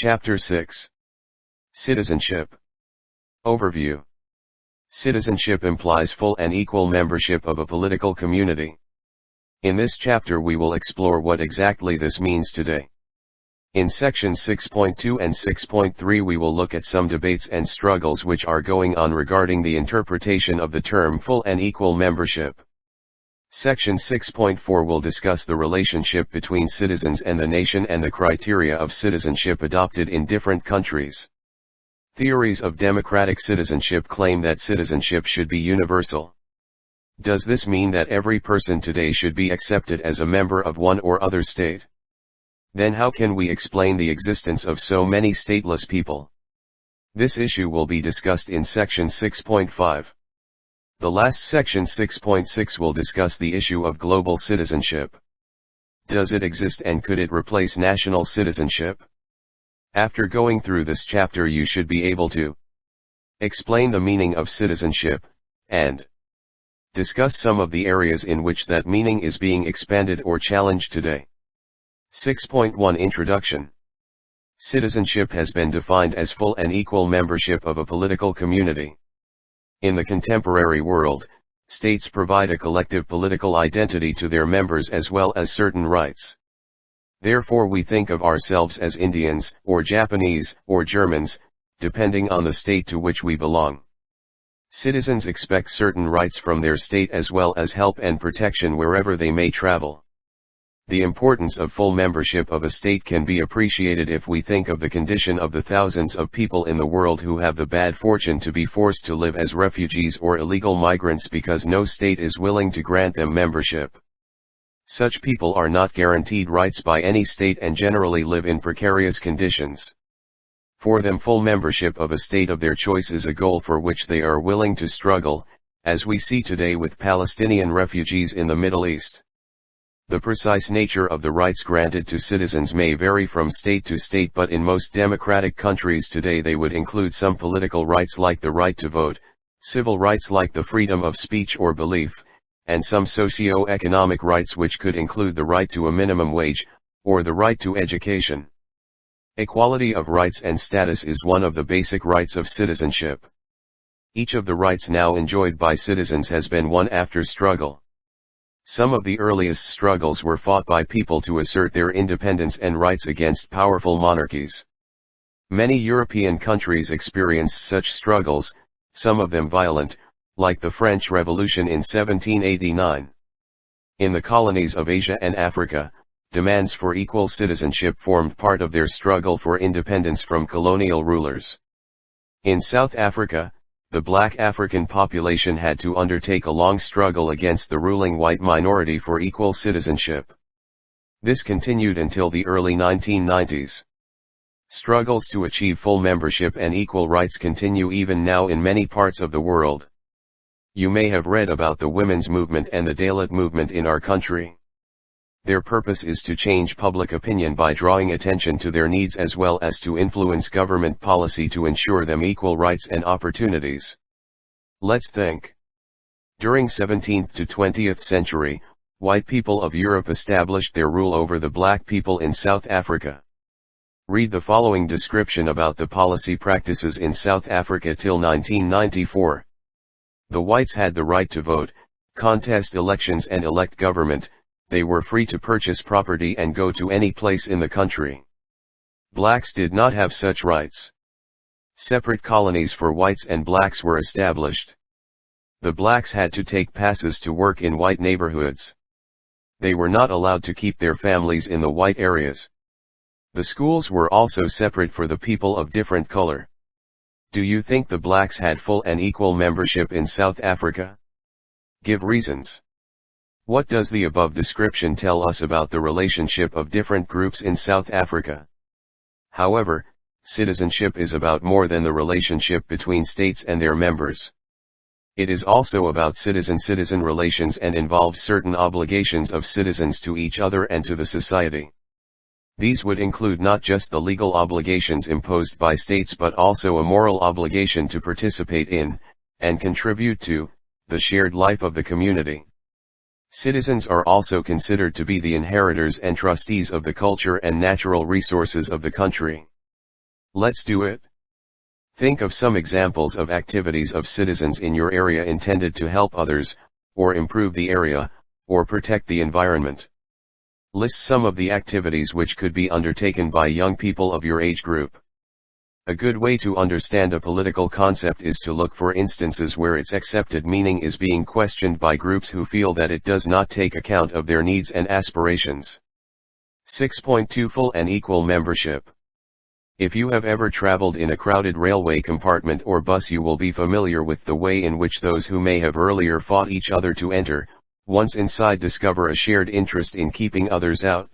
Chapter 6. Citizenship Overview. Citizenship implies full and equal membership of a political community. In this chapter we will explore what exactly this means today. In sections 6.2 and 6.3 we will look at some debates and struggles which are going on regarding the interpretation of the term full and equal membership. Section 6.4 will discuss the relationship between citizens and the nation and the criteria of citizenship adopted in different countries. Theories of democratic citizenship claim that citizenship should be universal. Does this mean that every person today should be accepted as a member of one or other state? Then how can we explain the existence of so many stateless people? This issue will be discussed in section 6.5. The last section 6.6 will discuss the issue of global citizenship. Does it exist and could it replace national citizenship? After going through this chapter you should be able to explain the meaning of citizenship, and discuss some of the areas in which that meaning is being expanded or challenged today. 6.1 Introduction. Citizenship has been defined as full and equal membership of a political community. In the contemporary world, states provide a collective political identity to their members as well as certain rights. Therefore we think of ourselves as Indians, or Japanese, or Germans, depending on the state to which we belong. Citizens expect certain rights from their state as well as help and protection wherever they may travel. The importance of full membership of a state can be appreciated if we think of the condition of the thousands of people in the world who have the bad fortune to be forced to live as refugees or illegal migrants because no state is willing to grant them membership. Such people are not guaranteed rights by any state and generally live in precarious conditions. For them full membership of a state of their choice is a goal for which they are willing to struggle, as we see today with Palestinian refugees in the Middle East. The precise nature of the rights granted to citizens may vary from state to state, but in most democratic countries today they would include some political rights like the right to vote, civil rights like the freedom of speech or belief, and some socio-economic rights which could include the right to a minimum wage, or the right to education. Equality of rights and status is one of the basic rights of citizenship. Each of the rights now enjoyed by citizens has been won after struggle. Some of the earliest struggles were fought by people to assert their independence and rights against powerful monarchies. Many European countries experienced such struggles, some of them violent, like the French Revolution in 1789. In the colonies of Asia and Africa, demands for equal citizenship formed part of their struggle for independence from colonial rulers. In South Africa, the black African population had to undertake a long struggle against the ruling white minority for equal citizenship. This continued until the early 1990s. Struggles to achieve full membership and equal rights continue even now in many parts of the world. You may have read about the women's movement and the Dalit movement in our country. Their purpose is to change public opinion by drawing attention to their needs as well as to influence government policy to ensure them equal rights and opportunities. Let's think. During 17th to 20th century, white people of Europe established their rule over the black people in South Africa. Read the following description about the policy practices in South Africa till 1994. The whites had the right to vote, contest elections and elect government. They were free to purchase property and go to any place in the country. Blacks did not have such rights. Separate colonies for whites and blacks were established. The blacks had to take passes to work in white neighborhoods. They were not allowed to keep their families in the white areas. The schools were also separate for the people of different color. Do you think the blacks had full and equal membership in South Africa? Give reasons. What does the above description tell us about the relationship of different groups in South Africa? However, citizenship is about more than the relationship between states and their members. It is also about citizen-citizen relations and involves certain obligations of citizens to each other and to the society. These would include not just the legal obligations imposed by states but also a moral obligation to participate in, and contribute to, the shared life of the community. Citizens are also considered to be the inheritors and trustees of the culture and natural resources of the country. Let's do it. Think of some examples of activities of citizens in your area intended to help others, or improve the area, or protect the environment. List some of the activities which could be undertaken by young people of your age group. A good way to understand a political concept is to look for instances where its accepted meaning is being questioned by groups who feel that it does not take account of their needs and aspirations. 6.2 Full and equal membership. If you have ever traveled in a crowded railway compartment or bus, you will be familiar with the way in which those who may have earlier fought each other to enter, once inside discover a shared interest in keeping others out.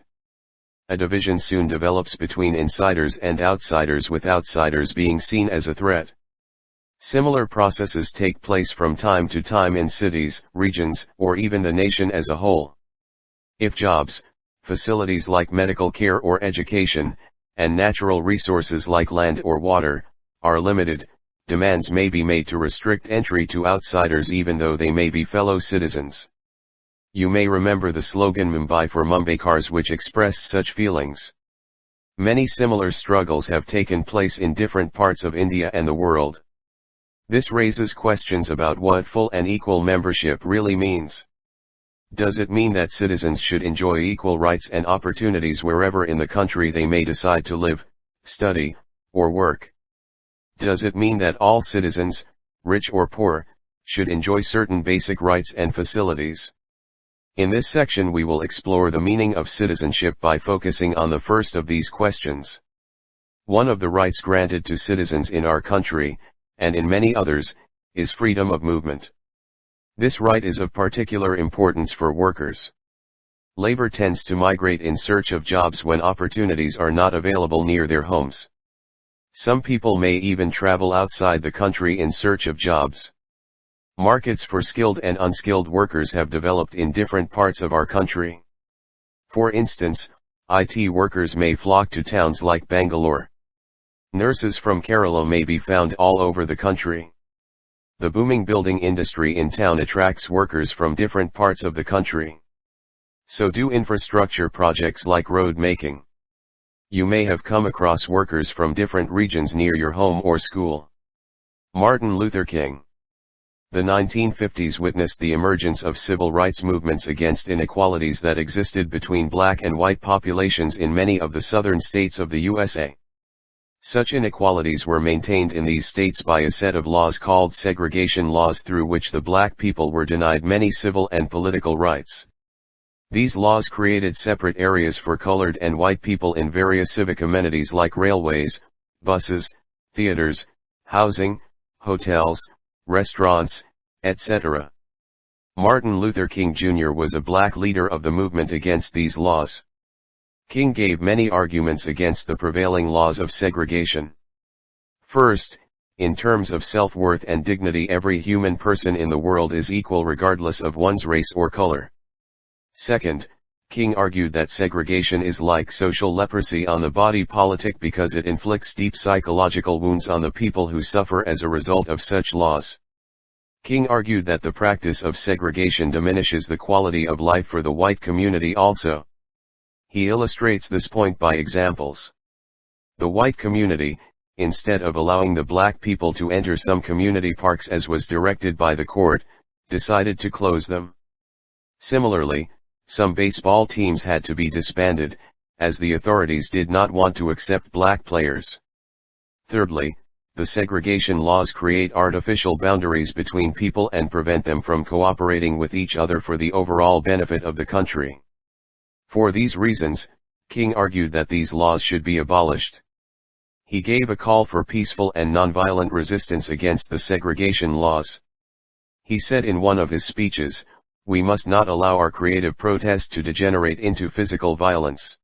A division soon develops between insiders and outsiders, with outsiders being seen as a threat. Similar processes take place from time to time in cities, regions, or even the nation as a whole. If jobs, facilities like medical care or education, and natural resources like land or water, are limited, demands may be made to restrict entry to outsiders even though they may be fellow citizens. You may remember the slogan "Mumbai for Mumbaikars," which expressed such feelings. Many similar struggles have taken place in different parts of India and the world. This raises questions about what full and equal membership really means. Does it mean that citizens should enjoy equal rights and opportunities wherever in the country they may decide to live, study, or work? Does it mean that all citizens, rich or poor, should enjoy certain basic rights and facilities? In this section we will explore the meaning of citizenship by focusing on the first of these questions. One of the rights granted to citizens in our country, and in many others, is freedom of movement. This right is of particular importance for workers. Labor tends to migrate in search of jobs when opportunities are not available near their homes. Some people may even travel outside the country in search of jobs. Markets for skilled and unskilled workers have developed in different parts of our country. For instance, IT workers may flock to towns like Bangalore. Nurses from Kerala may be found all over the country. The booming building industry in town attracts workers from different parts of the country. So do infrastructure projects like road making. You may have come across workers from different regions near your home or school. Martin Luther King. The 1950s witnessed the emergence of civil rights movements against inequalities that existed between black and white populations in many of the southern states of the USA. Such inequalities were maintained in these states by a set of laws called segregation laws, through which the black people were denied many civil and political rights. These laws created separate areas for colored and white people in various civic amenities like railways, buses, theaters, housing, hotels, restaurants, etc. Martin Luther King Jr. was a black leader of the movement against these laws. King gave many arguments against the prevailing laws of segregation. First, in terms of self-worth and dignity, every human person in the world is equal regardless of one's race or color. Second, King argued that segregation is like social leprosy on the body politic because it inflicts deep psychological wounds on the people who suffer as a result of such laws. King argued that the practice of segregation diminishes the quality of life for the white community also. He illustrates this point by examples. The white community, instead of allowing the black people to enter some community parks as was directed by the court, decided to close them. Similarly, some baseball teams had to be disbanded, as the authorities did not want to accept black players. Thirdly, the segregation laws create artificial boundaries between people and prevent them from cooperating with each other for the overall benefit of the country. For these reasons, King argued that these laws should be abolished. He gave a call for peaceful and nonviolent resistance against the segregation laws. He said in one of his speeches, "We must not allow our creative protest to degenerate into physical violence."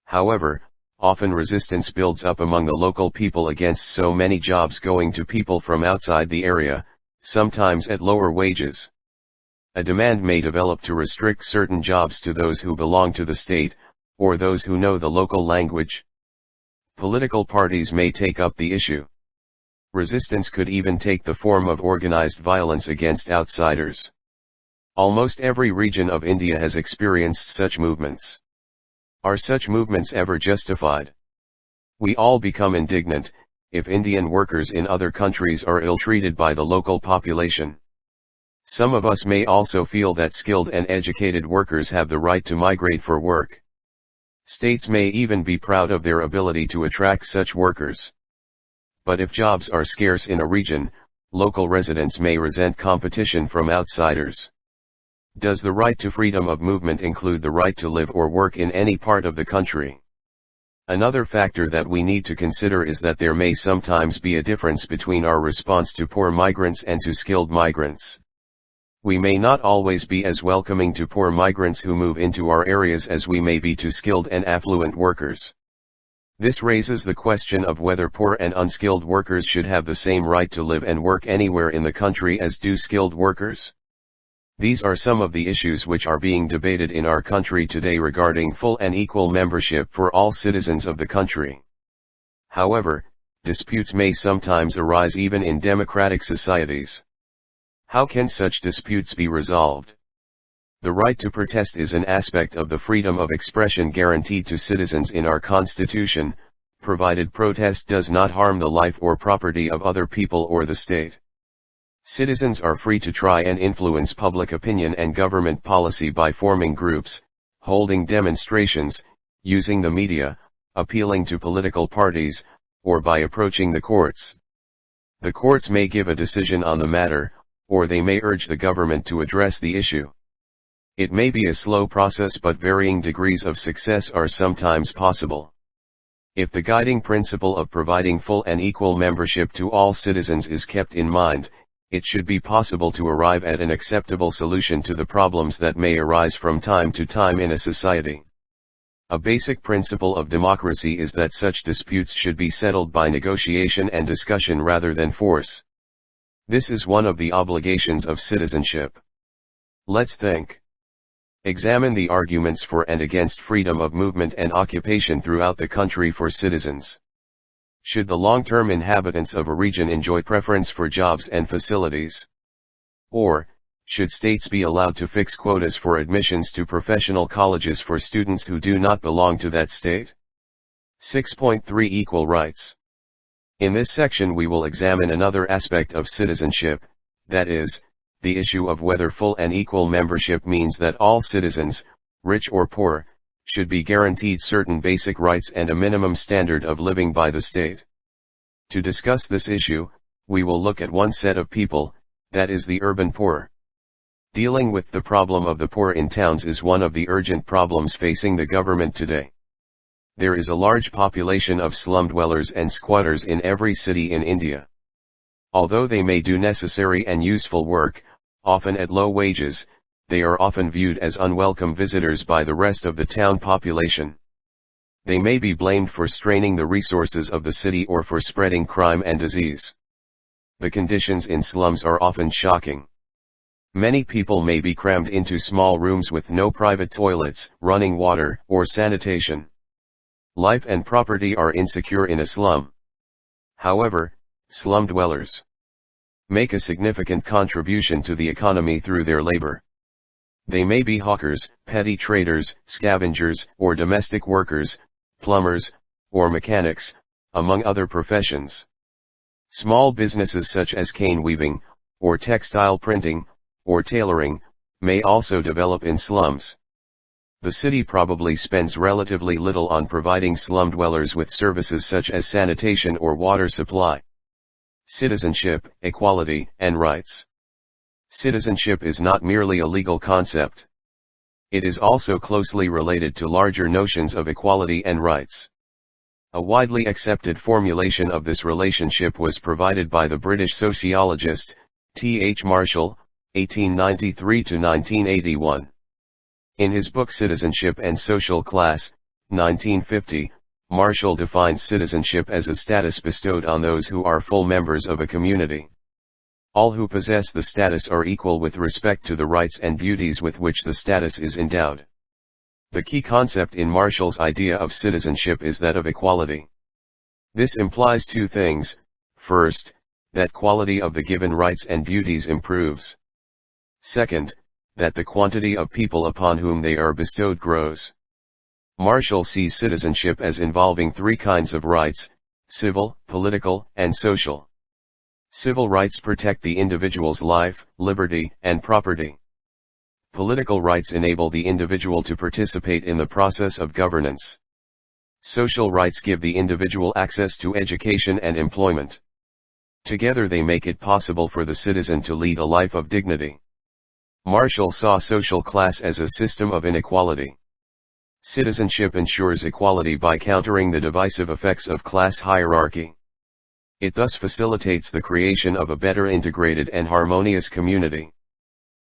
However, often resistance builds up among the local people against so many jobs going to people from outside the area, sometimes at lower wages. A demand may develop to restrict certain jobs to those who belong to the state, or those who know the local language. Political parties may take up the issue. Resistance could even take the form of organized violence against outsiders. Almost every region of India has experienced such movements. Are such movements ever justified? We all become indignant if Indian workers in other countries are ill-treated by the local population. Some of us may also feel that skilled and educated workers have the right to migrate for work. States may even be proud of their ability to attract such workers. But if jobs are scarce in a region, local residents may resent competition from outsiders. Does the right to freedom of movement include the right to live or work in any part of the country? Another factor that we need to consider is that there may sometimes be a difference between our response to poor migrants and to skilled migrants. We may not always be as welcoming to poor migrants who move into our areas as we may be to skilled and affluent workers. This raises the question of whether poor and unskilled workers should have the same right to live and work anywhere in the country as do skilled workers. These are some of the issues which are being debated in our country today regarding full and equal membership for all citizens of the country. However, disputes may sometimes arise even in democratic societies. How can such disputes be resolved? The right to protest is an aspect of the freedom of expression guaranteed to citizens in our Constitution, provided protest does not harm the life or property of other people or the state. Citizens are free to try and influence public opinion and government policy by forming groups, holding demonstrations, using the media, appealing to political parties, or by approaching the courts. The courts may give a decision on the matter, or they may urge the government to address the issue. It may be a slow process, but varying degrees of success are sometimes possible. If the guiding principle of providing full and equal membership to all citizens is kept in mind, it should be possible to arrive at an acceptable solution to the problems that may arise from time to time in a society. A basic principle of democracy is that such disputes should be settled by negotiation and discussion rather than force. This is one of the obligations of citizenship. Let's think. Examine the arguments for and against freedom of movement and occupation throughout the country for citizens. Should the long-term inhabitants of a region enjoy preference for jobs and facilities? Or, should states be allowed to fix quotas for admissions to professional colleges for students who do not belong to that state? 6.3 Equal rights. In this section we will examine another aspect of citizenship, that is, the issue of whether full and equal membership means that all citizens, rich or poor, should be guaranteed certain basic rights and a minimum standard of living by the state. To discuss this issue, we will look at one set of people, that is the urban poor. Dealing with the problem of the poor in towns is one of the urgent problems facing the government today. There is a large population of slum dwellers and squatters in every city in India. Although they may do necessary and useful work, often at low wages, they are often viewed as unwelcome visitors by the rest of the town population. They may be blamed for straining the resources of the city or for spreading crime and disease. The conditions in slums are often shocking. Many people may be crammed into small rooms with no private toilets, running water, or sanitation. Life and property are insecure in a slum. However, slum dwellers make a significant contribution to the economy through their labor. They may be hawkers, petty traders, scavengers, or domestic workers, plumbers, or mechanics, among other professions. Small businesses such as cane weaving, or textile printing, or tailoring, may also develop in slums. The city probably spends relatively little on providing slum dwellers with services such as sanitation or water supply. Citizenship, equality, and rights. Citizenship is not merely a legal concept. It is also closely related to larger notions of equality and rights. A widely accepted formulation of this relationship was provided by the British sociologist, T.H. Marshall, 1893–1981. In his book Citizenship and Social Class, 1950, Marshall defines citizenship as a status bestowed on those who are full members of a community. All who possess the status are equal with respect to the rights and duties with which the status is endowed. The key concept in Marshall's idea of citizenship is that of equality. This implies two things: first, that quality of the given rights and duties improves. Second, that the quantity of people upon whom they are bestowed grows. Marshall sees citizenship as involving three kinds of rights: civil, political, and social. Civil rights protect the individual's life, liberty, and property. Political rights enable the individual to participate in the process of governance. Social rights give the individual access to education and employment. Together they make it possible for the citizen to lead a life of dignity. Marshall saw social class as a system of inequality. Citizenship ensures equality by countering the divisive effects of class hierarchy. It thus facilitates the creation of a better integrated and harmonious community.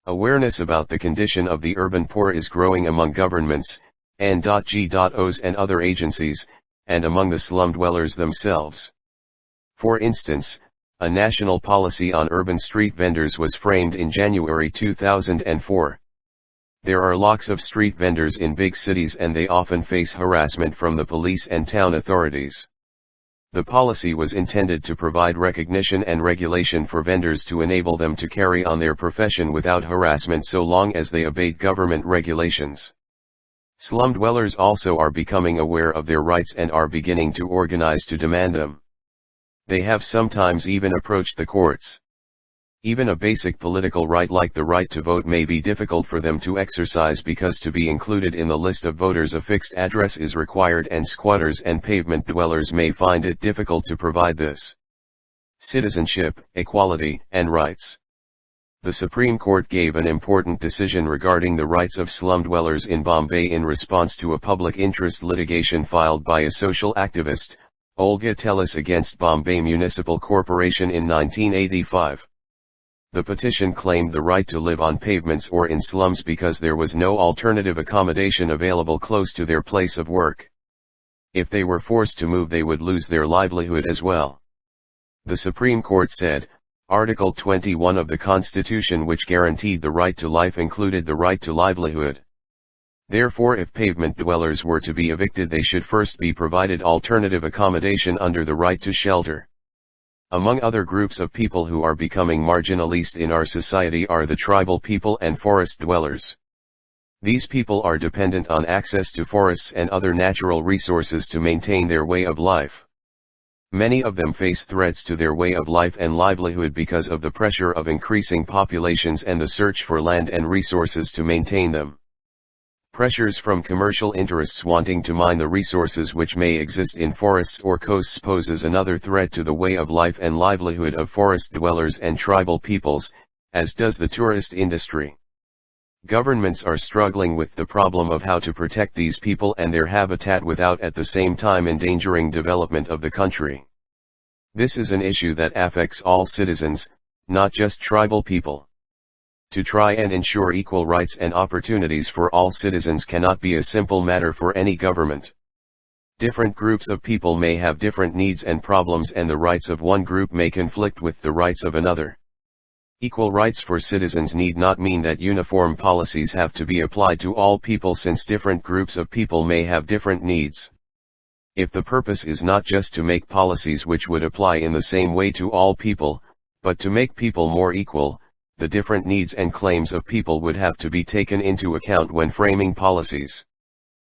Awareness about the condition of the urban poor is growing among governments, N.G.Os and other agencies, and among the slum dwellers themselves. For instance, a national policy on urban street vendors was framed in January 2004. There are lakhs of street vendors in big cities and they often face harassment from the police and town authorities. The policy was intended to provide recognition and regulation for vendors to enable them to carry on their profession without harassment so long as they obeyed government regulations. Slum dwellers also are becoming aware of their rights and are beginning to organize to demand them. They have sometimes even approached the courts. Even a basic political right like the right to vote may be difficult for them to exercise because to be included in the list of voters a fixed address is required and squatters and pavement dwellers may find it difficult to provide this. Citizenship, equality, and rights. The Supreme Court gave an important decision regarding the rights of slum dwellers in Bombay in response to a public interest litigation filed by a social activist, Olga Tellis against Bombay Municipal Corporation in 1985. The petition claimed the right to live on pavements or in slums because there was no alternative accommodation available close to their place of work. If they were forced to move they would lose their livelihood as well. The Supreme Court said, Article 21 of the Constitution which guaranteed the right to life included the right to livelihood. Therefore if pavement dwellers were to be evicted they should first be provided alternative accommodation under the right to shelter. Among other groups of people who are becoming marginalized in our society are the tribal people and forest dwellers. These people are dependent on access to forests and other natural resources to maintain their way of life. Many of them face threats to their way of life and livelihood because of the pressure of increasing populations and the search for land and resources to maintain them. Pressures from commercial interests wanting to mine the resources which may exist in forests or coasts poses another threat to the way of life and livelihood of forest dwellers and tribal peoples, as does the tourist industry. Governments are struggling with the problem of how to protect these people and their habitat without at the same time endangering development of the country. This is an issue that affects all citizens, not just tribal people. To try and ensure equal rights and opportunities for all citizens cannot be a simple matter for any government. Different groups of people may have different needs and problems and the rights of one group may conflict with the rights of another. Equal rights for citizens need not mean that uniform policies have to be applied to all people since different groups of people may have different needs. If the purpose is not just to make policies which would apply in the same way to all people, but to make people more equal, the different needs and claims of people would have to be taken into account when framing policies.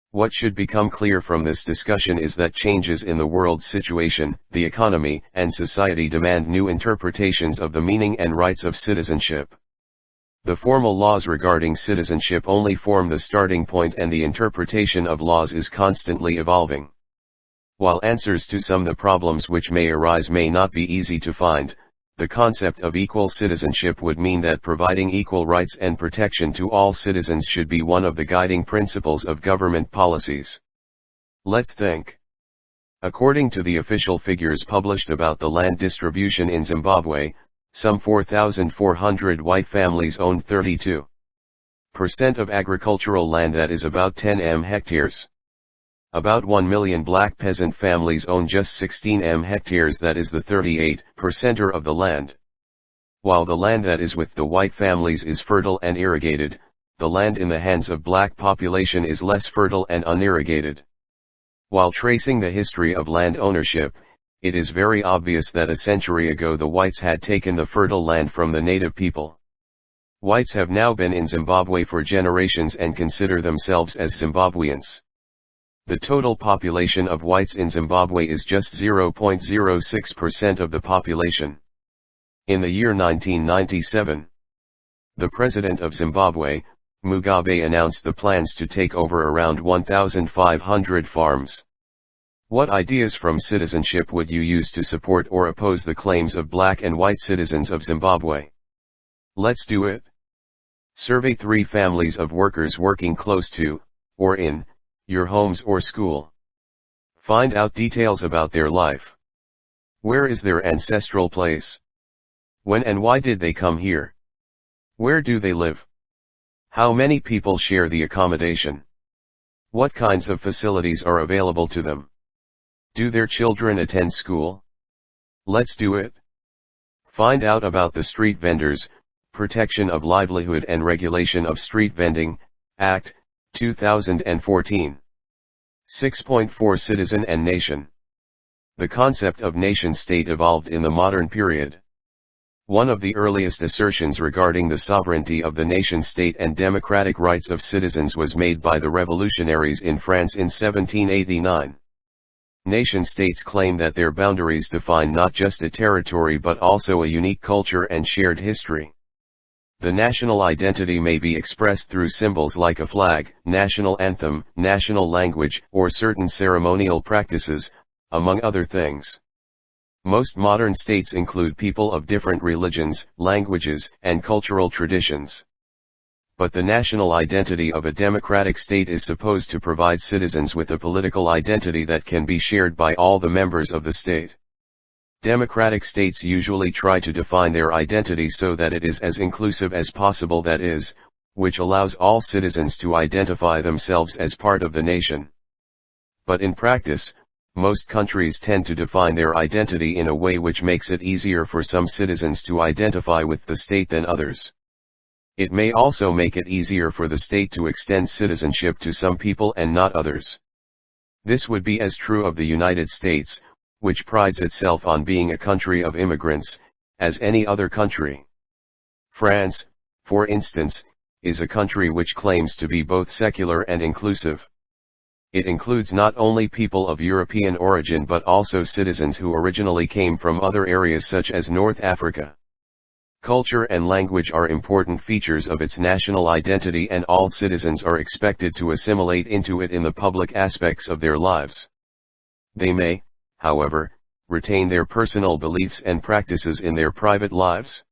What should become clear from this discussion is that changes in the world's situation, the economy, and society demand new interpretations of the meaning and rights of citizenship. The formal laws regarding citizenship only form the starting point and the interpretation of laws is constantly evolving. While answers to some of the problems which may arise may not be easy to find, the concept of equal citizenship would mean that providing equal rights and protection to all citizens should be one of the guiding principles of government policies. Let's think. According to the official figures published about the land distribution in Zimbabwe, some 4,400 white families owned 32% of agricultural land, that is about 10 hectares. About 1 million black peasant families own just 16 hectares, that is the 38% of the land. While the land that is with the white families is fertile and irrigated, the land in the hands of black population is less fertile and unirrigated. While tracing the history of land ownership, it is very obvious that a century ago the whites had taken the fertile land from the native people. Whites have now been in Zimbabwe for generations and consider themselves as Zimbabweans. The total population of whites in Zimbabwe is just 0.06% of the population. In the year 1997, the president of Zimbabwe, Mugabe, announced the plans to take over around 1,500 farms. What ideas from citizenship would you use to support or oppose the claims of black and white citizens of Zimbabwe? Let's do it. Survey 3 families of workers working close to, or in, your homes or school. Find out details about their life. Where is their ancestral place? When and why did they come here? Where do they live? How many people share the accommodation? What kinds of facilities are available to them? Do their children attend school? Let's do it. Find out about the Street Vendors, Protection of Livelihood and Regulation of Street Vending, Act, 2014. 6.4 Citizen and Nation. The concept of nation-state evolved in the modern period. One of the earliest assertions regarding the sovereignty of the nation-state and democratic rights of citizens was made by the revolutionaries in France in 1789. Nation-states claim that their boundaries define not just a territory but also a unique culture and shared history. The national identity may be expressed through symbols like a flag, national anthem, national language, or certain ceremonial practices, among other things. Most modern states include people of different religions, languages, and cultural traditions. But the national identity of a democratic state is supposed to provide citizens with a political identity that can be shared by all the members of the state. Democratic states usually try to define their identity so that it is as inclusive as possible, that is, which allows all citizens to identify themselves as part of the nation. But in practice, most countries tend to define their identity in a way which makes it easier for some citizens to identify with the state than others. It may also make it easier for the state to extend citizenship to some people and not others. This would be as true of the United States, which prides itself on being a country of immigrants, as any other country. France, for instance, is a country which claims to be both secular and inclusive. It includes not only people of European origin but also citizens who originally came from other areas such as North Africa. Culture and language are important features of its national identity, and all citizens are expected to assimilate into it in the public aspects of their lives. They may, however, retain their personal beliefs and practices in their private lives.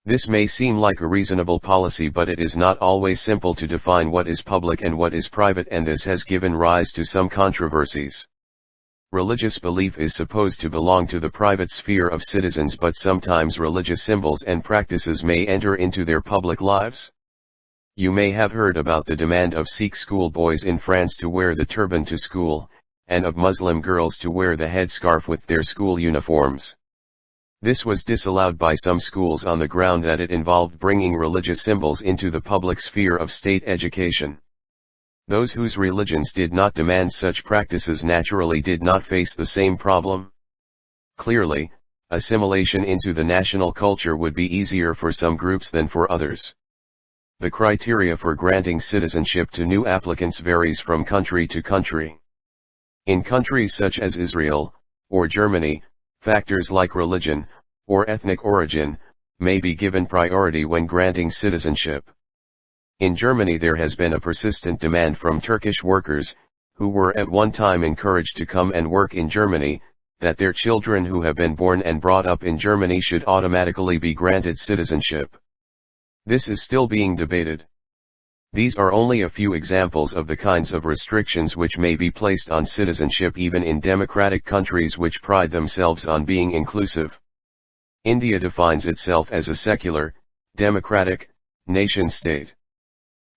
This may seem like a reasonable policy, but it is not always simple to define what is public and what is private, and this has given rise to some controversies. Religious belief is supposed to belong to the private sphere of citizens, but sometimes religious symbols and practices may enter into their public lives. You may have heard about the demand of Sikh schoolboys in France to wear the turban to school, and of Muslim girls to wear the headscarf with their school uniforms. This was disallowed by some schools on the ground that it involved bringing religious symbols into the public sphere of state education. Those whose religions did not demand such practices naturally did not face the same problem. Clearly, assimilation into the national culture would be easier for some groups than for others. The criteria for granting citizenship to new applicants varies from country to country. In countries such as Israel, or Germany, factors like religion, or ethnic origin, may be given priority when granting citizenship. In Germany there has been a persistent demand from Turkish workers, who were at one time encouraged to come and work in Germany, that their children who have been born and brought up in Germany should automatically be granted citizenship. This is still being debated. These are only a few examples of the kinds of restrictions which may be placed on citizenship even in democratic countries which pride themselves on being inclusive. India defines itself as a secular, democratic, nation-state.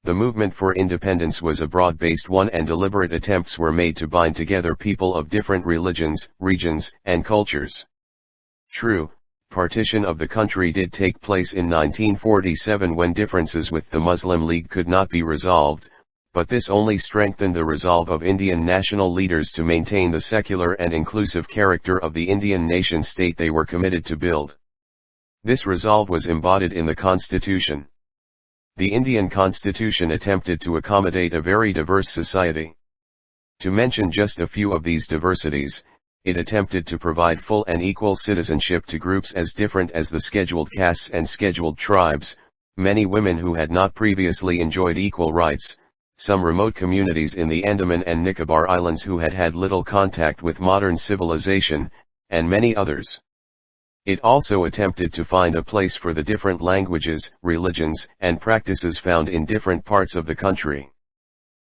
The movement for independence was a broad-based one, and deliberate attempts were made to bind together people of different religions, regions, and cultures. True, partition of the country did take place in 1947 when differences with the Muslim League could not be resolved, but this only strengthened the resolve of Indian national leaders to maintain the secular and inclusive character of the Indian nation-state they were committed to build. This resolve was embodied in the Constitution. The Indian Constitution attempted to accommodate a very diverse society. To mention just a few of these diversities, it attempted to provide full and equal citizenship to groups as different as the scheduled castes and scheduled tribes, many women who had not previously enjoyed equal rights, some remote communities in the Andaman and Nicobar Islands who had had little contact with modern civilization, and many others. It also attempted to find a place for the different languages, religions, and practices found in different parts of the country.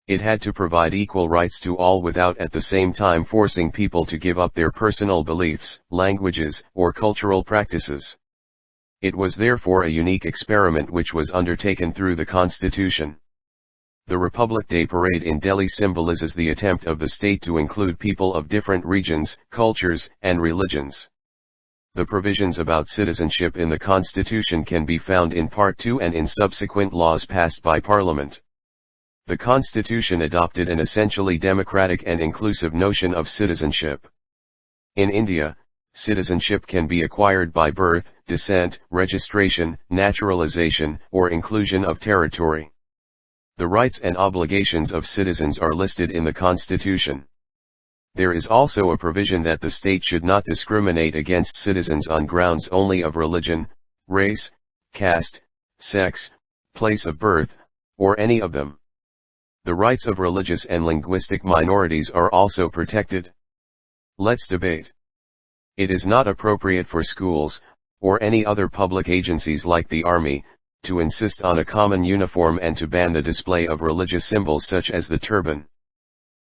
It had to provide equal rights to all without at the same time forcing people to give up their personal beliefs, languages, or cultural practices. It was therefore a unique experiment which was undertaken through the Constitution. The Republic Day Parade in Delhi symbolizes the attempt of the state to include people of different regions, cultures, and religions. The provisions about citizenship in the Constitution can be found in Part 2 and in subsequent laws passed by Parliament. The Constitution adopted an essentially democratic and inclusive notion of citizenship. In India, citizenship can be acquired by birth, descent, registration, naturalization, or inclusion of territory. The rights and obligations of citizens are listed in the Constitution. There is also a provision that the state should not discriminate against citizens on grounds only of religion, race, caste, sex, place of birth, or any of them. The rights of religious and linguistic minorities are also protected. Let's debate. It is not appropriate for schools, or any other public agencies like the Army, to insist on a common uniform and to ban the display of religious symbols such as the turban.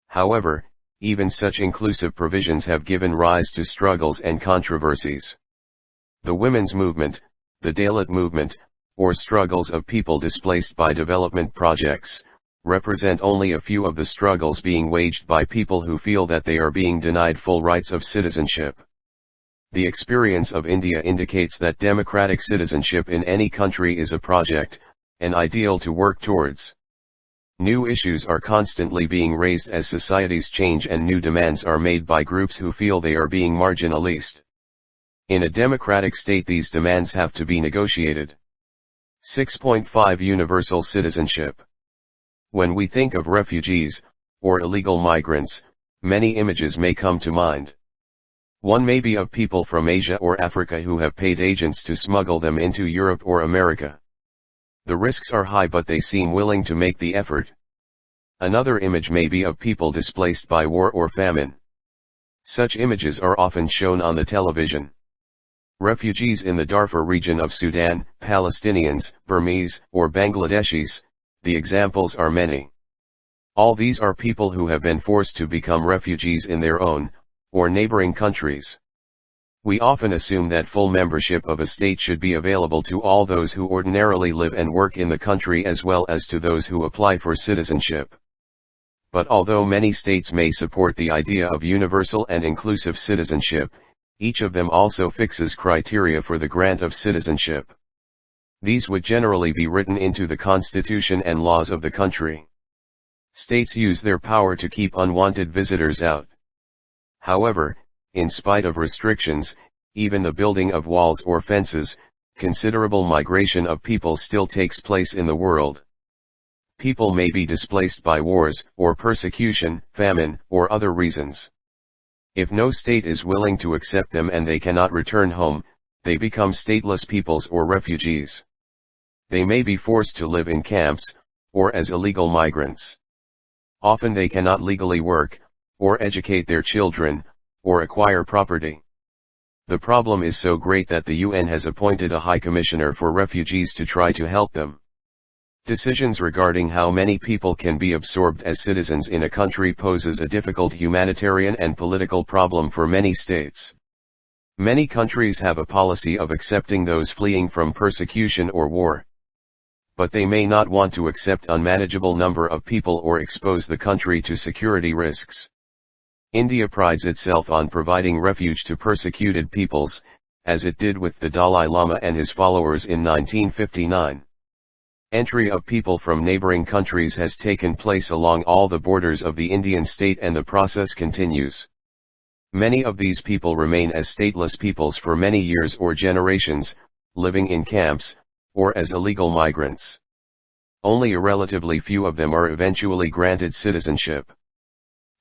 However, even such inclusive provisions have given rise to struggles and controversies. The women's movement, the Dalit movement, or struggles of people displaced by development projects, represent only a few of the struggles being waged by people who feel that they are being denied full rights of citizenship. The experience of India indicates that democratic citizenship in any country is a project, an ideal to work towards. New issues are constantly being raised as societies change and new demands are made by groups who feel they are being marginalized. In a democratic state these demands have to be negotiated. 6.5 Universal Citizenship. When we think of refugees, or illegal migrants, many images may come to mind. One may be of people from Asia or Africa who have paid agents to smuggle them into Europe or America. The risks are high but they seem willing to make the effort. Another image may be of people displaced by war or famine. Such images are often shown on the television. Refugees in the Darfur region of Sudan, Palestinians, Burmese, or Bangladeshis, the examples are many. All these are people who have been forced to become refugees in their own, or neighboring countries. We often assume that full membership of a state should be available to all those who ordinarily live and work in the country as well as to those who apply for citizenship. But although many states may support the idea of universal and inclusive citizenship, each of them also fixes criteria for the grant of citizenship. These would generally be written into the constitution and laws of the country. States use their power to keep unwanted visitors out. However, in spite of restrictions, even the building of walls or fences, considerable migration of people still takes place in the world. People may be displaced by wars, or persecution, famine, or other reasons. If no state is willing to accept them and they cannot return home, they become stateless peoples or refugees. They may be forced to live in camps, or as illegal migrants. Often they cannot legally work, or educate their children, or acquire property. The problem is so great that the UN has appointed a High Commissioner for Refugees to try to help them. Decisions regarding how many people can be absorbed as citizens in a country poses a difficult humanitarian and political problem for many states. Many countries have a policy of accepting those fleeing from persecution or war. But they may not want to accept unmanageable number of people or expose the country to security risks. India prides itself on providing refuge to persecuted peoples, as it did with the Dalai Lama and his followers in 1959. Entry of people from neighboring countries has taken place along all the borders of the Indian state and the process continues. Many of these people remain as stateless peoples for many years or generations, living in camps, or as illegal migrants. Only a relatively few of them are eventually granted citizenship.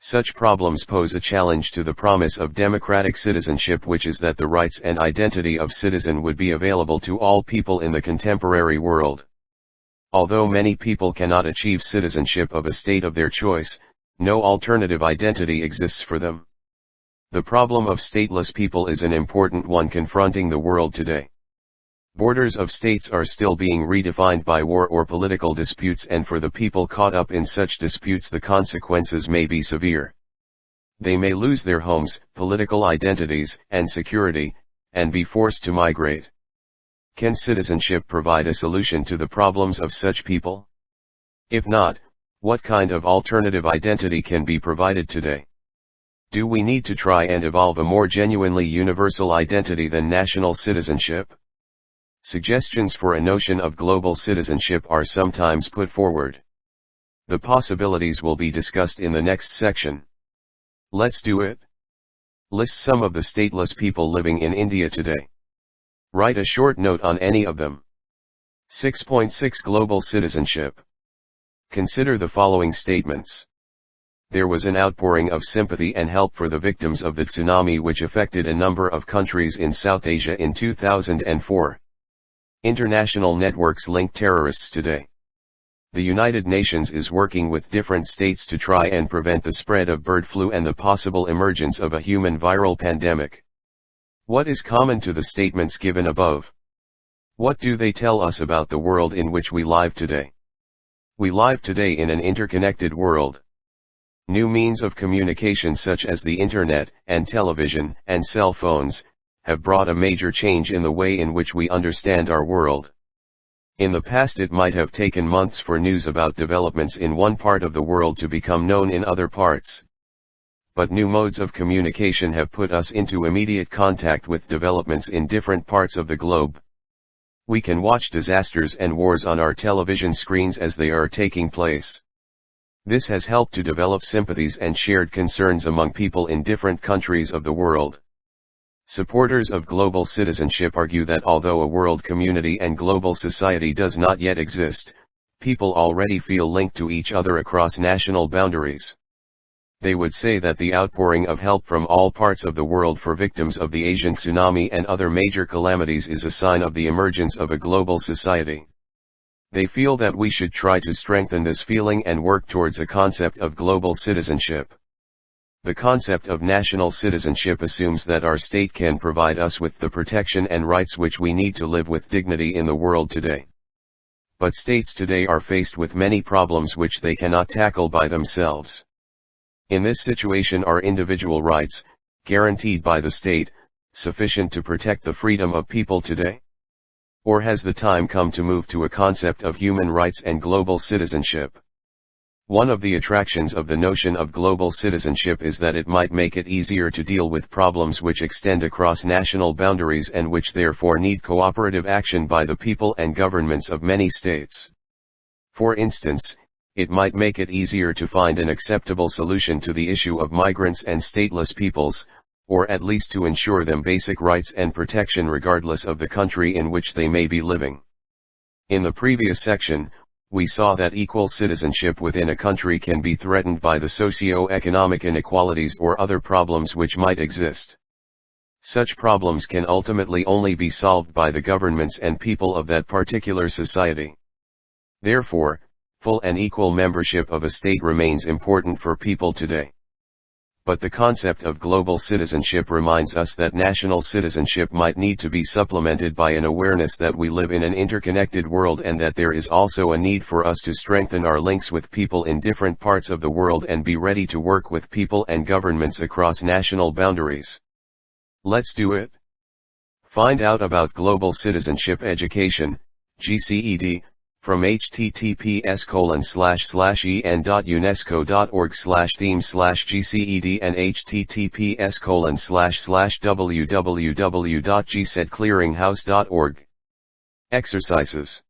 Such problems pose a challenge to the promise of democratic citizenship, which is that the rights and identity of citizen would be available to all people in the contemporary world. Although many people cannot achieve citizenship of a state of their choice, no alternative identity exists for them. The problem of stateless people is an important one confronting the world today. Borders of states are still being redefined by war or political disputes, and for the people caught up in such disputes the consequences may be severe. They may lose their homes, political identities, and security, and be forced to migrate. Can citizenship provide a solution to the problems of such people? If not, what kind of alternative identity can be provided today? Do we need to try and evolve a more genuinely universal identity than national citizenship? Suggestions for a notion of global citizenship are sometimes put forward. The possibilities will be discussed in the next section. Let's do it. List some of the stateless people living in India today. Write a short note on any of them. 6.6 Global Citizenship. Consider the following statements. There was an outpouring of sympathy and help for the victims of the tsunami which affected a number of countries in South Asia in 2004. International networks link terrorists today. The United Nations is working with different states to try and prevent the spread of bird flu and the possible emergence of a human viral pandemic. What is common to the statements given above? What do they tell us about the world in which we live today? We live today in an interconnected world. New means of communication such as the internet, and television, and cell phones, have brought a major change in the way in which we understand our world. In the past it might have taken months for news about developments in one part of the world to become known in other parts. But new modes of communication have put us into immediate contact with developments in different parts of the globe. We can watch disasters and wars on our television screens as they are taking place. This has helped to develop sympathies and shared concerns among people in different countries of the world. Supporters of global citizenship argue that although a world community and global society does not yet exist, people already feel linked to each other across national boundaries. They would say that the outpouring of help from all parts of the world for victims of the Asian tsunami and other major calamities is a sign of the emergence of a global society. They feel that we should try to strengthen this feeling and work towards a concept of global citizenship. The concept of national citizenship assumes that our state can provide us with the protection and rights which we need to live with dignity in the world today. But states today are faced with many problems which they cannot tackle by themselves. In this situation, are individual rights, guaranteed by the state, sufficient to protect the freedom of people today? Or has the time come to move to a concept of human rights and global citizenship? One of the attractions of the notion of global citizenship is that it might make it easier to deal with problems which extend across national boundaries and which therefore need cooperative action by the people and governments of many states. For instance, it might make it easier to find an acceptable solution to the issue of migrants and stateless peoples, or at least to ensure them basic rights and protection regardless of the country in which they may be living. In the previous section, we saw that equal citizenship within a country can be threatened by the socio-economic inequalities or other problems which might exist. Such problems can ultimately only be solved by the governments and people of that particular society. Therefore, full and equal membership of a state remains important for people today. But the concept of global citizenship reminds us that national citizenship might need to be supplemented by an awareness that we live in an interconnected world and that there is also a need for us to strengthen our links with people in different parts of the world and be ready to work with people and governments across national boundaries. Let's do it. Find out about global citizenship education, GCED, from https://en.unesco.org/theme/GCED and https://www.gcedclearinghouse.org. Exercises.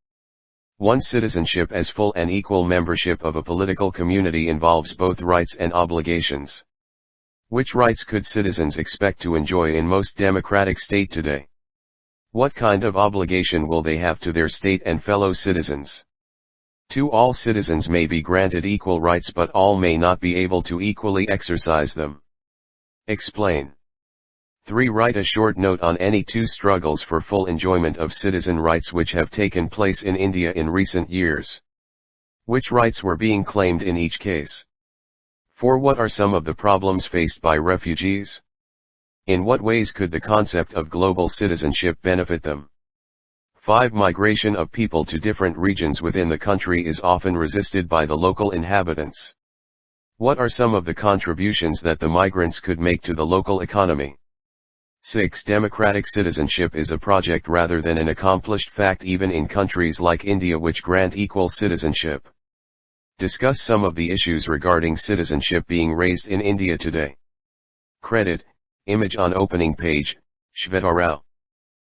1. Citizenship as full and equal membership of a political community involves both rights and obligations. Which rights could citizens expect to enjoy in most democratic state today? What kind of obligation will they have to their state and fellow citizens? 2. All citizens may be granted equal rights but all may not be able to equally exercise them. Explain. 3. Write a short note on any two struggles for full enjoyment of citizen rights which have taken place in India in recent years. Which rights were being claimed in each case? 4. What are some of the problems faced by refugees? In what ways could the concept of global citizenship benefit them? 5. Migration of people to different regions within the country is often resisted by the local inhabitants. What are some of the contributions that the migrants could make to the local economy? 6. Democratic citizenship is a project rather than an accomplished fact even in countries like India which grant equal citizenship. Discuss some of the issues regarding citizenship being raised in India today. Credit, image on opening page, Shveta Rao.